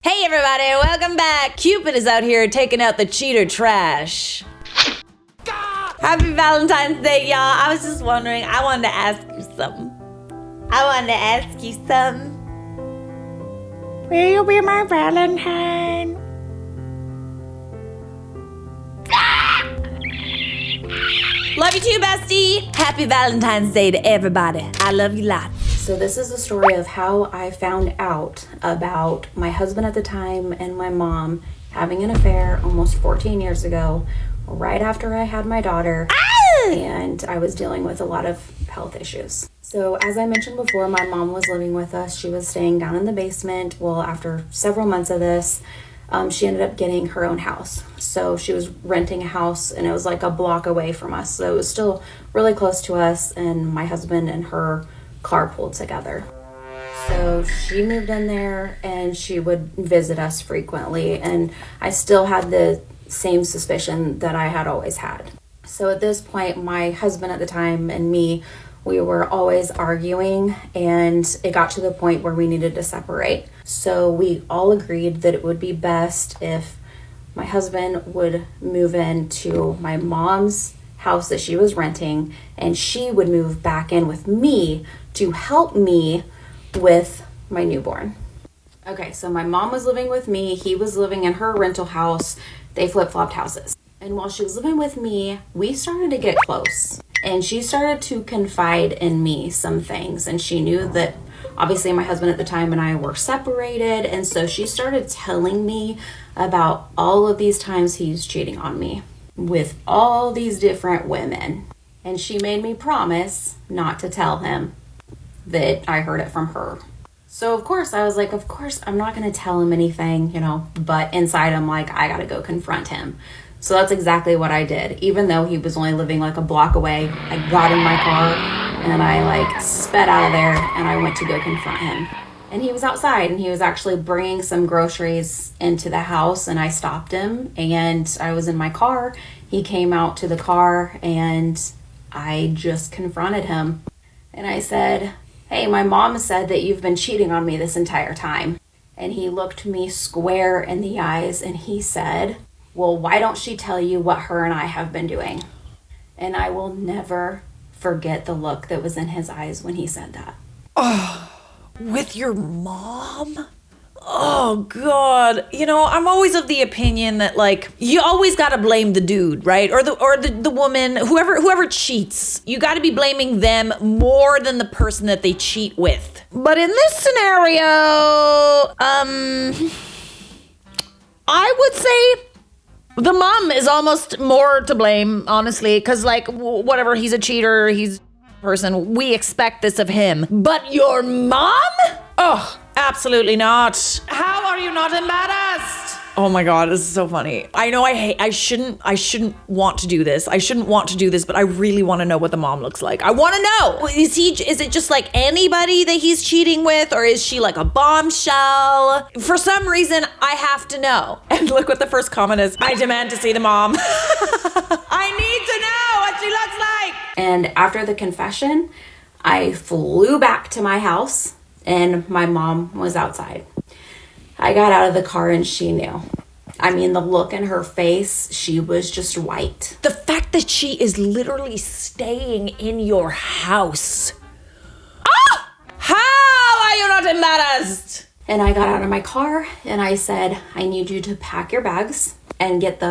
Hey everybody, welcome back. Cupid is out here taking out the cheater trash. Happy Valentine's Day, y'all. I was just wondering, I wanted to ask you something. Will you be my Valentine? Love you too, bestie. Happy Valentine's Day to everybody. I love you lots. So this is the story of how I found out about my husband at the time and my mom having an affair almost 14 years ago, right after I had my daughter, and I was dealing with a lot of health issues. So as I mentioned before, my mom was living with us. She was staying down in the basement. Well, after several months of this, she ended up getting her own house. So she was renting a house, and it was like a block away from us. So it was still really close to us, and my husband and her carpooled together. So she moved in there, and she would visit us frequently, and I still had the same suspicion that I had always had. So at this point, my husband at the time and me, we were always arguing, and it got to the point where we needed to separate. So we all agreed that it would be best if my husband would move into my mom's house that she was renting, and she would move back in with me to help me with my newborn. Okay, so my mom was living with me. He was living in her rental house. They flip-flopped houses. And while she was living with me, we started to get close. And she started to confide in me some things. And she knew that obviously my husband at the time and I were separated. And so she started telling me about all of these times he's cheating on me with all these different women. And she made me promise not to tell him that I heard it from her. So of course I was like, of course I'm not going to tell him anything, but inside I'm like, I got to go confront him. So that's exactly what I did. Even though he was only living like a block away, I got in my car and I sped out of there, and I went to go confront him. And he was outside, and he was actually bringing some groceries into the house, and I stopped him, and I was in my car. He came out to the car, and I just confronted him. And I said, hey, my mom said that you've been cheating on me this entire time. And he looked me square in the eyes, and he said, well, why don't she tell you what her and I have been doing? And I will never forget the look that was in his eyes when he said that. With your mom? Oh God. I'm always of the opinion that you always gotta blame the dude, right? Or the woman, whoever cheats. You gotta be blaming them more than the person that they cheat with. But in this scenario, I would say the mom is almost more to blame, honestly, because whatever, he's a cheater, he's a person, we expect this of him. But your mom? Oh, absolutely not. How are you not embarrassed? Oh my God, this is so funny. I know I shouldn't want to do this. But I really want to know what the mom looks like. I want to know. Is it just anybody that he's cheating with, or is she a bombshell? For some reason, I have to know. And look what the first comment is. I demand to see the mom. I need to know what she looks like. And after the confession, I flew back to my house, and my mom was outside. I got out of the car and she knew. I mean, the look in her face, she was just white. The fact that she is literally staying in your house. How are you not embarrassed? And I got out of my car and I said, I need you to pack your bags and get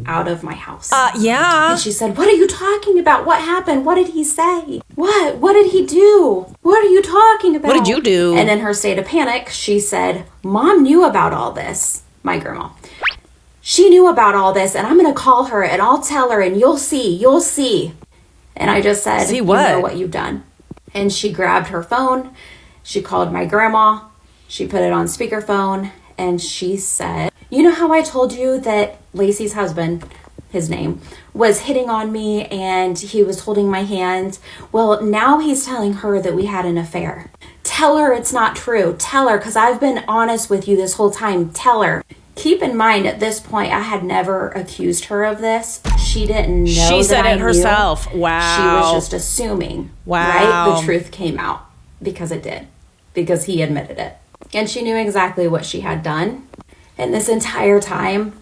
out of my house. Yeah. And she said, what are you talking about? What happened? What did he say? What did he do? What are you talking about? What did you do? And in her state of panic, she said, Mom knew about all this. My grandma. She knew about all this, and I'm going to call her and I'll tell her, and you'll see. And I just said, see what? You know what you've done. And she grabbed her phone. She called my grandma. She put it on speakerphone, and she said, you know how I told you that Lacey's husband, his name, was hitting on me and he was holding my hand? Well, now he's telling her that we had an affair. Tell her it's not true. Tell her, because I've been honest with you this whole time. Tell her. Keep in mind, at this point, I had never accused her of this. She didn't know She said that it herself. Wow. She was just assuming. Wow. Right? The truth came out because it did. Because he admitted it. And she knew exactly what she had done. And this entire time,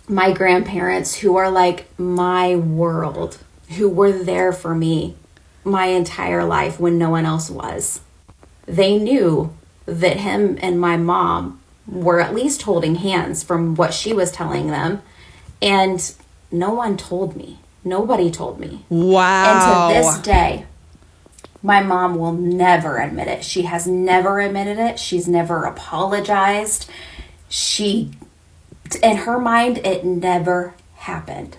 my grandparents, who are like my world, who were there for me my entire life when no one else was, they knew that him and my mom were at least holding hands from what she was telling them. And no one told me. Nobody told me. Wow. And to this day, my mom will never admit it. She has never admitted it. She's never apologized. In her mind, it never happened.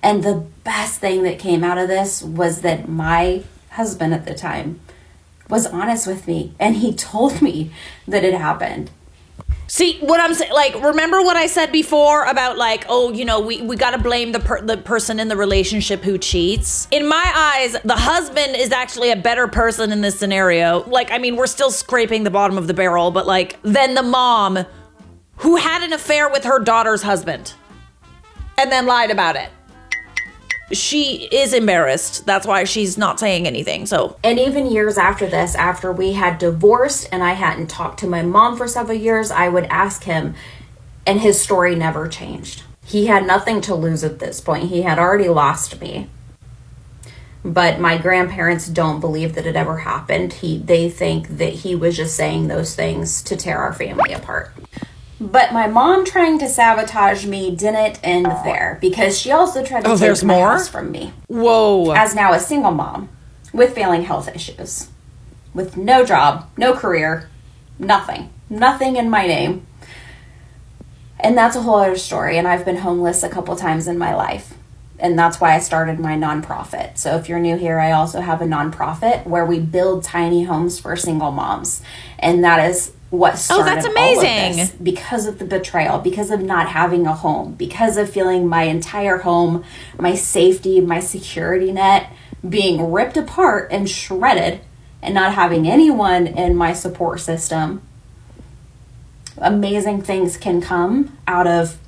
And the best thing that came out of this was that my husband at the time was honest with me, and he told me that it happened. See, what I'm saying, like, remember what I said before about, like, oh, you know, we got to blame the person in the relationship who cheats? In my eyes, the husband is actually a better person in this scenario. Like, I mean, we're still scraping the bottom of the barrel, but, like, than the mom who had an affair with her daughter's husband and then lied about it. She is embarrassed. That's why she's not saying anything. So, and even years after this, after we had divorced and I hadn't talked to my mom for several years, I would ask him, and his story never changed. He had nothing to lose at this point. He had already lost me. But my grandparents don't believe that it ever happened. They think that he was just saying those things to tear our family apart. But my mom trying to sabotage me didn't end there, because she also tried to take my house from me. Whoa. As now a single mom with failing health issues, with no job, no career, nothing in my name. And that's a whole other story. And I've been homeless a couple times in my life. And that's why I started my nonprofit. So if you're new here, I also have a nonprofit where we build tiny homes for single moms. And that is what started that's amazing. all of this, because of the betrayal, because of not having a home, because of feeling my entire home, my safety, my security net being ripped apart and shredded, and not having anyone in my support system. Amazing things can come out of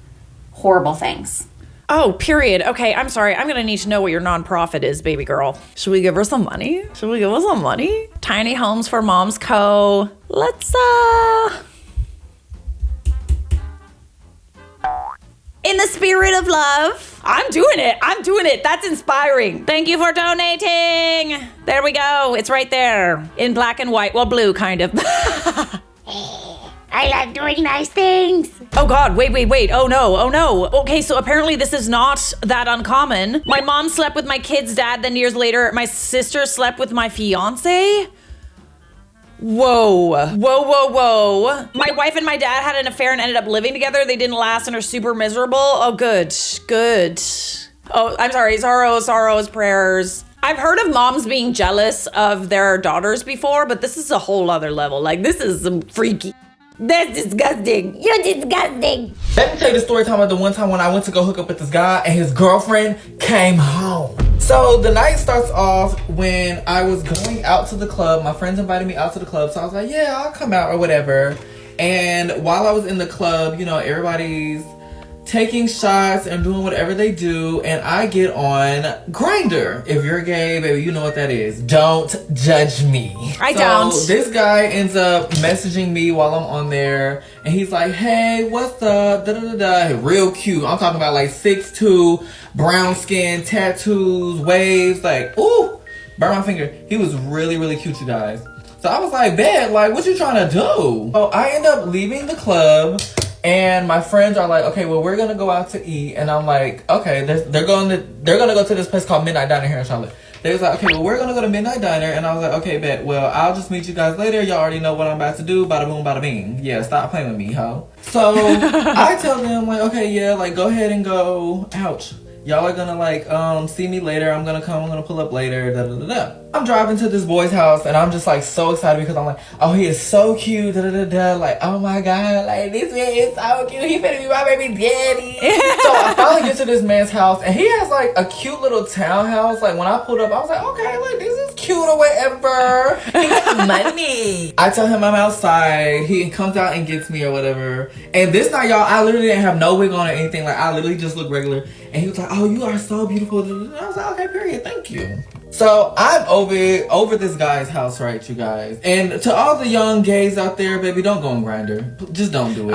horrible things. Oh, period. Okay, I'm sorry. I'm gonna need to know what your nonprofit is, baby girl. Should we give her some money? Tiny Homes for Moms Co. Let's, in the spirit of love. I'm doing it. That's inspiring. Thank you for donating. There we go. It's right there in black and white. Well, blue, kind of. I like doing nice things. Oh God, wait. Oh no. Okay, so apparently this is not that uncommon. My mom slept with my kid's dad, then years later, my sister slept with my fiance. Whoa. My wife and my dad had an affair and ended up living together. They didn't last and are super miserable. Oh, good. Oh, I'm sorry, sorrows, prayers. I've heard of moms being jealous of their daughters before, but this is a whole other level. Like, this is some freaky. That's disgusting. You're disgusting. Let me tell you the story time of the one time when I went to go hook up with this guy and his girlfriend came home. So the night starts off when I was going out to the club. My friends invited me out to the club. So I was like, yeah, I'll come out or whatever. And while I was in the club, you know, everybody's taking shots and doing whatever they do, and I get on Grindr. If you're gay, baby, you know what that is. Don't judge me. I don't. This guy ends up messaging me while I'm on there, and he's like, hey, what's up? Real cute. I'm talking about like 6'2", brown skin, tattoos, waves, like, ooh, burn my finger. He was really, really cute, you guys. So I was like, bet, like, what you trying to do? So I end up leaving the club. And my friends are like, okay, well, we're gonna go out to eat. And I'm like, okay, they're gonna go to this place called Midnight Diner here in Charlotte. They was like, okay, well, we're gonna go to Midnight Diner. And I was like, okay, bet. Well, I'll just meet you guys later. Y'all already know what I'm about to do. Bada boom, bada bing. Yeah, stop playing with me, ho. So I tell them like, okay, yeah, like go ahead and go. Ouch. Y'all are gonna like see me later. I'm gonna pull up later. I'm driving to this boy's house and I'm just like so excited because I'm like, oh, he is so cute. Like, oh my God, like this man is so cute. He finna be my baby daddy. So I finally get to this man's house and he has like a cute little townhouse. Like when I pulled up, I was like, okay, like this is cute or whatever. He got money. I tell him I'm outside. He comes out and gets me or whatever. And this night, y'all, I literally didn't have no wig on or anything. Like I literally just looked regular. And he was like, oh, you are so beautiful. And I was like, okay, period, thank you. So I'm over this guy's house, right, you guys? And to all the young gays out there, baby, don't go on Grindr. Just don't do it.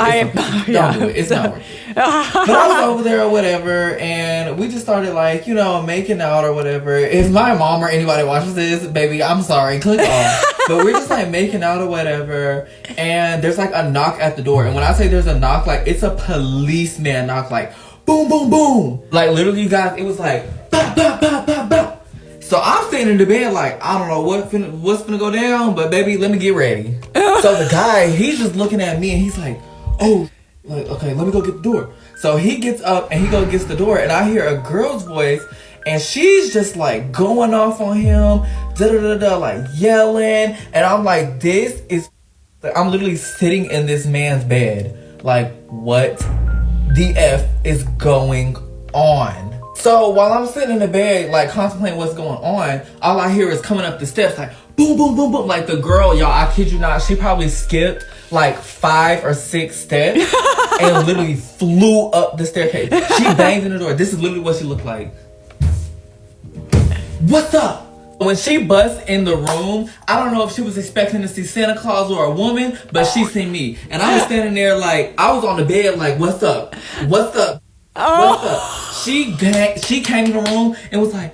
Don't do it. It's not worth it. But I was over there or whatever, and we just started like, making out or whatever. If my mom or anybody watches this, baby, I'm sorry, click off. But we're just like making out or whatever, and there's like a knock at the door. And when I say there's a knock, like it's a policeman knock, like boom, boom, boom. Like literally, you guys, it was like bop, bop, bop, bop, bop. So I'm sitting in the bed like, I don't know what's gonna go down, but baby, let me get ready. So the guy, he's just looking at me and he's like, oh, like, okay, let me go get the door. So he gets up and he goes gets the door, and I hear a girl's voice, and she's just like going off on him, like yelling. And I'm like, I'm literally sitting in this man's bed. Like, what the F is going on? So while I'm sitting in the bed, like contemplating what's going on, all I hear is coming up the steps, like boom, boom, boom, boom. Like the girl, y'all, I kid you not, she probably skipped like 5 or 6 steps and literally flew up the staircase. She banged in the door. This is literally what she looked like. What's up? When she busts in the room, I don't know if she was expecting to see Santa Claus or a woman, but she seen me. And I was standing there like, I was on the bed like, what's up? What's up? What's up? She came in the room and was like,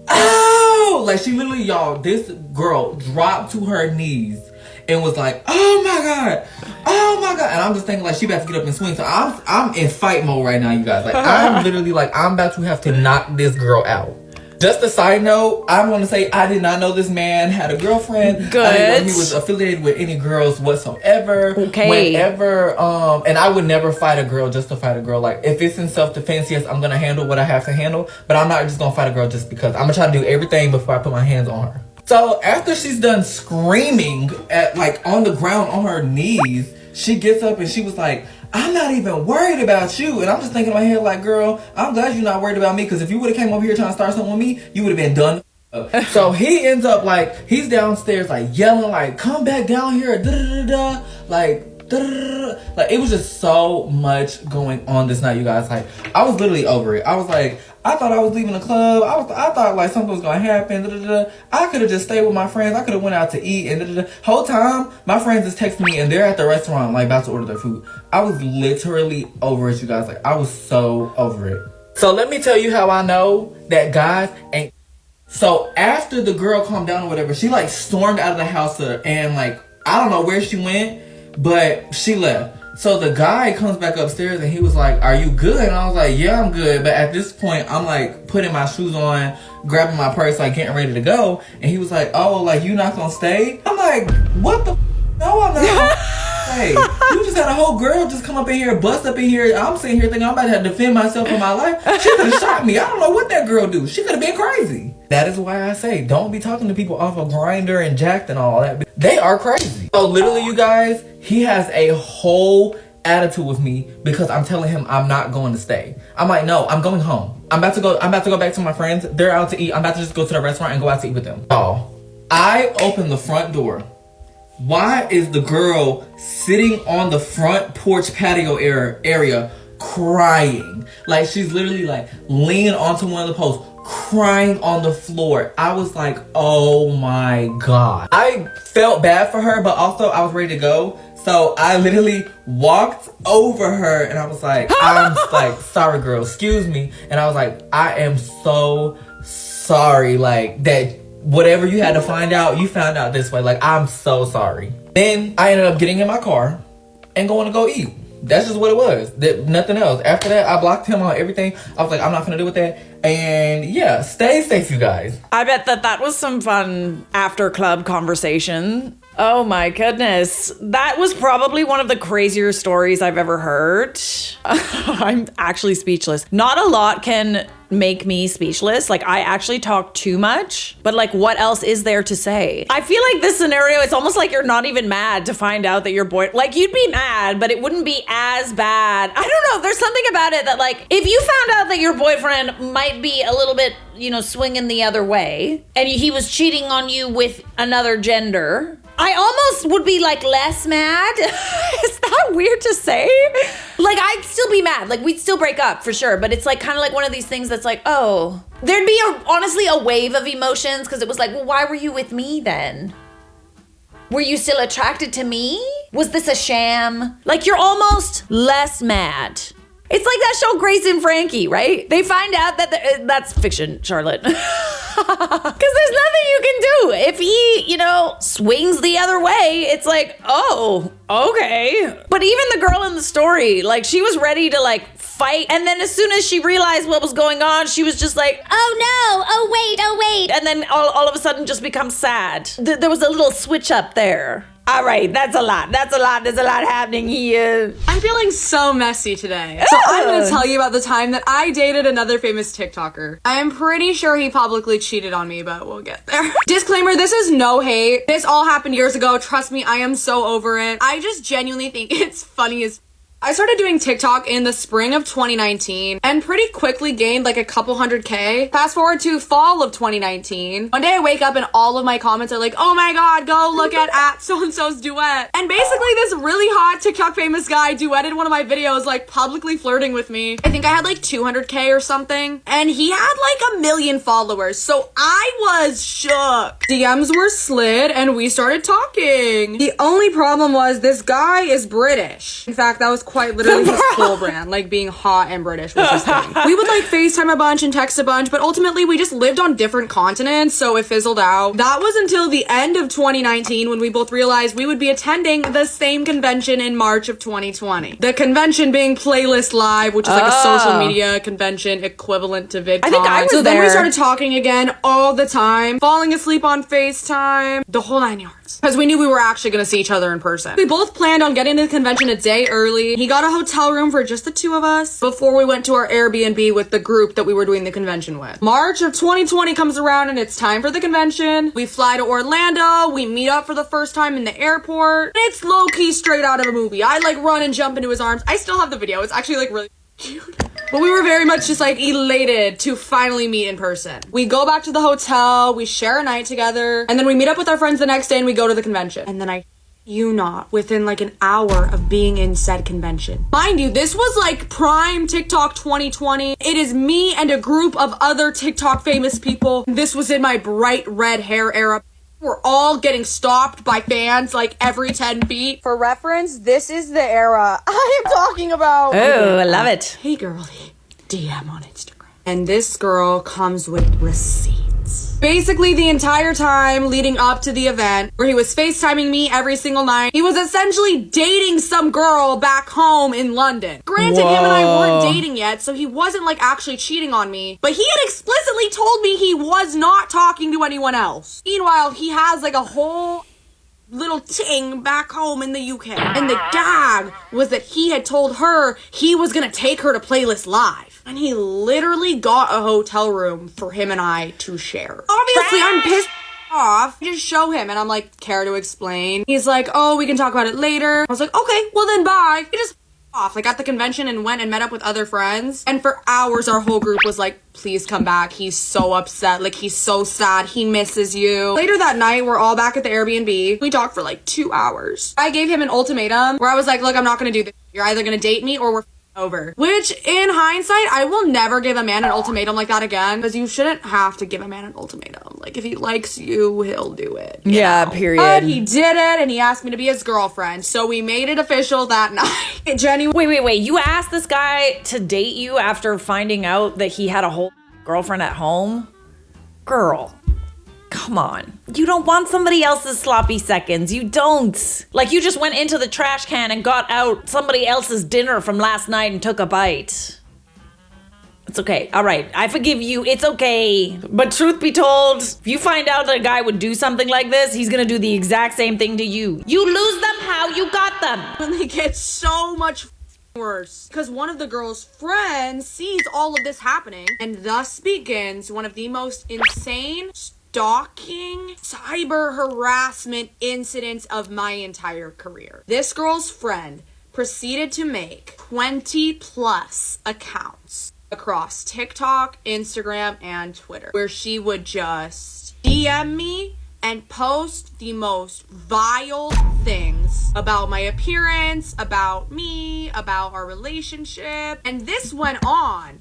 oh! Like she literally, y'all, this girl dropped to her knees and was like, oh my God. Oh my God. And I'm just thinking like she about to get up and swing. So I'm in fight mode right now, you guys. Like I'm literally like, I'm about to have to knock this girl out. Just a side note, I want to say I did not know this man had a girlfriend. Good. I didn't know he was affiliated with any girls whatsoever. Okay. Whenever, and I would never fight a girl just to fight a girl. Like, if it's in self-defense, yes, I'm going to handle what I have to handle. But I'm not just going to fight a girl just because. I'm going to try to do everything before I put my hands on her. So, after she's done screaming at, like, on the ground on her knees, she gets up and she was like, I'm not even worried about you. And I'm just thinking in my head like, girl, I'm glad you're not worried about me, because if you would have came over here trying to start something with me, you would have been done. So he ends up like, he's downstairs like yelling like, come back down here, da-da-da-da, like, da-da-da-da. Like it was just so much going on this night, you guys. Like I was literally over it. I was like, I thought I was leaving the club. I thought like something was gonna happen. Da-da-da. I could have just stayed with my friends. I could have went out to eat, and da-da-da. Whole time my friends is texting me and they're at the restaurant like about to order their food. I was literally over it, you guys. Like I was so over it. So let me tell you how I know that guys ain't. So after the girl calmed down or whatever, she like stormed out of the house and like I don't know where she went, but she left. So the guy comes back upstairs and he was like, are you good? And I was like, yeah, I'm good. But at this point, I'm like putting my shoes on, grabbing my purse, like getting ready to go. And he was like, oh, like you not gonna stay? I'm like, what the no, I'm not gonna stay. You just had a whole girl just come up in here, bust up in here. I'm sitting here thinking I'm about to have to defend myself in my life. She could have shot me. I don't know what that girl do. She could have been crazy. That is why I say, don't be talking to people off of Grindr and Jacked and all that. They are crazy. So literally, you guys, he has a whole attitude with me because I'm telling him I'm not going to stay. I'm like, no, I'm going home. I'm about to go back to my friends. They're out to eat. I'm about to just go to the restaurant and go out to eat with them. Oh, I open the front door. Why is the girl sitting on the front porch patio area crying? Like she's literally like leaning onto one of the posts, crying on the floor. I was like, oh my God. I felt bad for her, but also I was ready to go. So I literally walked over her and I was like, I'm like, sorry girl, excuse me. And I was like, I am so sorry, like that whatever you had to find out, you found out this way. Like, I'm so sorry. Then I ended up getting in my car and going to go eat. That's just what it was. Nothing else. After that, I blocked him on everything. I was like, I'm not gonna deal with that. And yeah, stay safe, you guys. I bet that was some fun after club conversation. Oh my goodness. That was probably one of the crazier stories I've ever heard. I'm actually speechless. Not a lot can make me speechless. Like I actually talk too much, but like what else is there to say? I feel like this scenario, it's almost like you're not even mad to find out that your boy, like you'd be mad, but it wouldn't be as bad. I don't know. There's something about it that like, if you found out that your boyfriend might be a little bit, swinging the other way and he was cheating on you with another gender, I almost would be like less mad. Is that weird to say? Like, I'd still be mad. Like, we'd still break up for sure. But it's like kind of like one of these things that's like, oh, there'd be honestly a wave of emotions because it was like, well, why were you with me then? Were you still attracted to me? Was this a sham? Like, you're almost less mad. It's like that show Grace and Frankie, right? They find out that that's fiction, Charlotte. Because there's nothing you can do. If he, swings the other way, it's like, oh, okay. But even the girl in the story, like, she was ready to, like, fight. And then as soon as she realized what was going on, she was just like, Oh no, oh wait. and then all of a sudden just becomes sad. There was a little switch up there. All right, that's a lot. There's a lot happening here. I'm feeling so messy today. So I'm going to tell you about the time that I dated another famous TikToker. I am pretty sure he publicly cheated on me, but we'll get there. Disclaimer, this is no hate. This all happened years ago. Trust me, I am so over it. I just genuinely think it's funny as I started doing TikTok in the spring of 2019 and pretty quickly gained like a couple 100K. Fast forward to fall of 2019. One day I wake up and all of my comments are like, oh my god, go look at so-and-so's duet. And basically this really hot TikTok famous guy duetted one of my videos, like publicly flirting with me. I think I had like 200K or something. And he had like 1 million followers. So I was shook. DMs were slid and we started talking. The only problem was this guy is British. In fact, that was quite literally his whole brand, like being hot and British was his thing. We would like FaceTime a bunch and text a bunch, but ultimately we just lived on different continents, so it fizzled out. That was until the end of 2019 when we both realized we would be attending the same convention in March of 2020. The convention being Playlist Live, which is like a social media convention equivalent to VidCon. I think I was so then we there. started talking again all the time, falling asleep on FaceTime, the whole 9 yards. Because we knew we were actually going to see each other in person. We both planned on getting to the convention a day early. He got a hotel room for just the two of us before we went to our Airbnb with the group that we were doing the convention with. March of 2020 comes around and it's time for the convention. We fly to Orlando. We meet up for the first time in the airport. It's low-key straight out of a movie. I like run and jump into his arms. I still have the video. It's actually like really cute. But we were very much just like elated to finally meet in person. We go back to the hotel, we share a night together, and then we meet up with our friends the next day and we go to the convention. And then within like an hour of being in said convention. Mind you, this was like prime TikTok 2020. It is me and a group of other TikTok famous people. This was in my bright red hair era. We're all getting stopped by fans like every 10 feet. For reference, this is the era I am talking about. Oh, I love it. Hey girlie, DM on Instagram. And this girl comes with receipts. Basically the entire time leading up to the event where he was FaceTiming me every single night, he was essentially dating some girl back home in London. Granted, him and I weren't dating yet, so he wasn't like actually cheating on me, but he had explicitly told me he was not talking to anyone else. Meanwhile, he has like a whole little ting back home in the UK. And the gag was that he had told her he was gonna take her to Playlist Live. And he literally got a hotel room for him and I to share. Obviously, I'm pissed off. I just show him and I'm like, care to explain? He's like, oh, we can talk about it later. I was like, okay, well then bye. He just off, like at the convention and went and met up with other friends. And for hours, our whole group was like, please come back. He's so upset. Like, he's so sad. He misses you. Later that night, we're all back at the Airbnb. We talked for like 2 hours. I gave him an ultimatum where I was like, look, I'm not gonna do this. You're either gonna date me or we're over. Which, in hindsight, I will never give a man an ultimatum like that again, because you shouldn't have to give a man an ultimatum. Like, if he likes you, he'll do it. Yeah, period. But he did it, and he asked me to be his girlfriend, so we made it official that night. Jenny. Wait. You asked this guy to date you after finding out that he had a whole girlfriend at home? Girl. Come on. You don't want somebody else's sloppy seconds. You don't. Like, you just went into the trash can and got out somebody else's dinner from last night and took a bite. It's okay. All right. I forgive you. It's okay. But truth be told, if you find out that a guy would do something like this, he's gonna do the exact same thing to you. You lose them how you got them. When they get so much worse. Because one of the girl's friends sees all of this happening, and thus begins one of the most insane stalking, cyber harassment incidents of my entire career. This girl's friend proceeded to make 20 plus accounts across TikTok, Instagram, and Twitter, where she would just DM me and post the most vile things about my appearance, about me, about our relationship. And this went on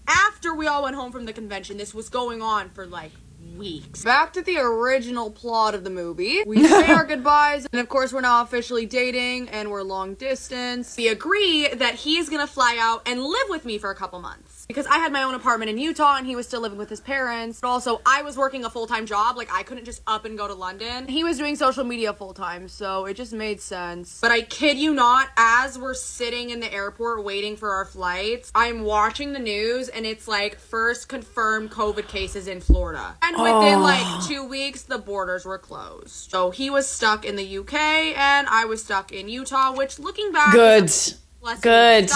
after we all went home from the convention. This was going on for like weeks. Back to the original plot of the movie. We say our goodbyes, and of course we're now officially dating and we're long distance. We agree that he's gonna fly out and live with me for a couple months because I had my own apartment in Utah and he was still living with his parents. But also I was working a full-time job. Like I couldn't just up and go to London. He was doing social media full-time, so it just made sense. But I kid you not, as we're sitting in the airport waiting for our flights, I'm watching the news and it's like first confirmed COVID cases in Florida. And within like 2 weeks, the borders were closed. So he was stuck in the UK and I was stuck in Utah, which looking back, Good. Good.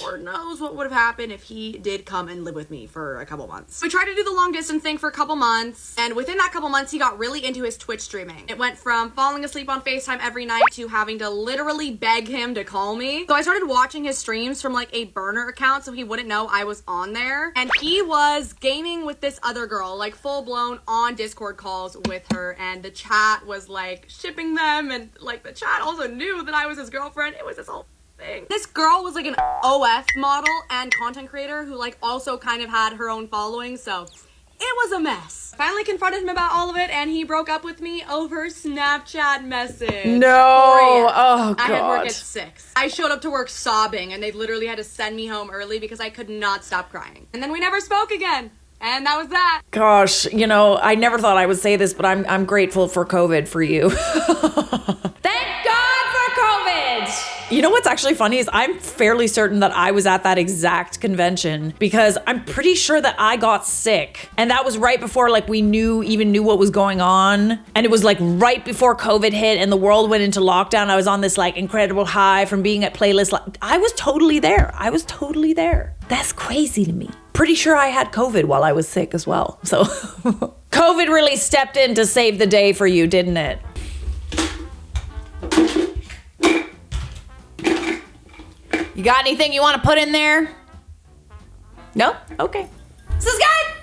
Lord knows what would have happened if he did come and live with me for a couple months. We tried to do the long distance thing for a couple months, and within that couple months, he got really into his Twitch streaming. It went from falling asleep on FaceTime every night to having to literally beg him to call me. So I started watching his streams from like a burner account so he wouldn't know I was on there. And he was gaming with this other girl, like full blown on Discord calls with her, and the chat was like shipping them, and like the chat also knew that I was his girlfriend. It was this whole thing. This girl was like an OF model and content creator who like also kind of had her own following, so it was a mess. Finally confronted him about all of it and he broke up with me over Snapchat message. No. Oh, God. I had work at 6. I showed up to work sobbing and they literally had to send me home early because I could not stop crying. And then we never spoke again. And that was that. Gosh, you know, I never thought I would say this, but I'm grateful for COVID for you. Thank God for COVID! You know what's actually funny is I'm fairly certain that I was at that exact convention because I'm pretty sure that I got sick. And that was right before like we even knew what was going on. And it was like right before COVID hit and the world went into lockdown. I was on this like incredible high from being at Playlist. I was totally there. That's crazy to me. Pretty sure I had COVID while I was sick as well. So COVID really stepped in to save the day for you, didn't it? You got anything you want to put in there? No? Okay.